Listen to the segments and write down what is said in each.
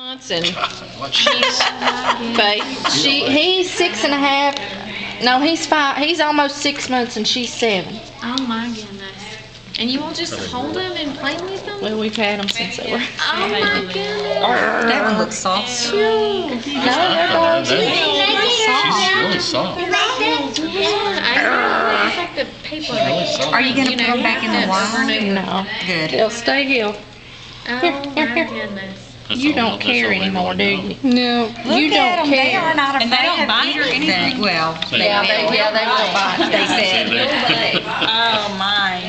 months and he's 6.5. No, he's 5. He's almost 6 months and she's 7. Oh my goodness. And you won't just hold them and play with them? Well, we've had them since they were. Oh my goodness. That one looks soft. No, they're dogs. She's really soft. Yeah, I know. It's like the paper. Really soft. Are you going to put them back in the wild? No. Good. They'll stay here. Oh my goodness. You don't care anymore, do you? No, Look you at don't them. They care. are not afraid And they don't of bite or anything. anything. Well, they They will bite. They said. Oh my.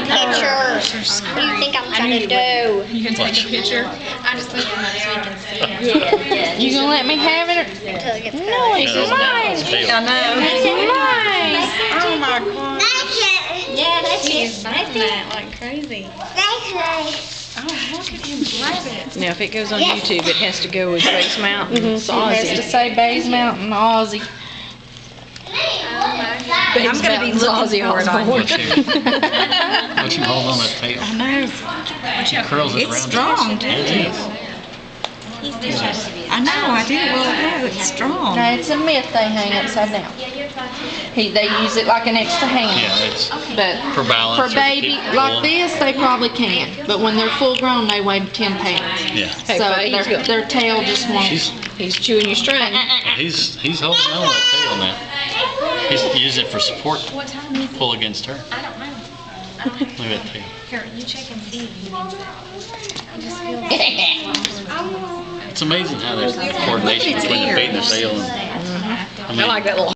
Pictures. What do you think I'm trying to do? You can take a picture. I just looked at it so we can see it. You gonna let me have it? Until it gets No, it's mine. I know. It's mine. Oh my God. Yeah, that's He's biting that like crazy. Oh, look at him grab it. Now, if it goes on YouTube, it has to go with Base Mountain. It has to Ozzy. say Base Mountain Ozzy. Oh my goodness. I'm going to be looking for it on Watch him hold on that tail. I know. She curls it around. It's strong, It too. is. I know. I did. Well, it's strong. Now, it's a myth they hang upside down. They use it like an extra hand. Yeah, it's But for balance. for or to baby keep like cool. this, they probably can. But when they're full grown, they weigh 10 pounds. Yeah. So their tail just won't. He's chewing your string. He's holding on to that tail now. He's using it for support. Pull against her. I don't know. Look at that tail. Here, you check and see. It's amazing how there's coordination between the bait and the tail. And, I mean, I like that little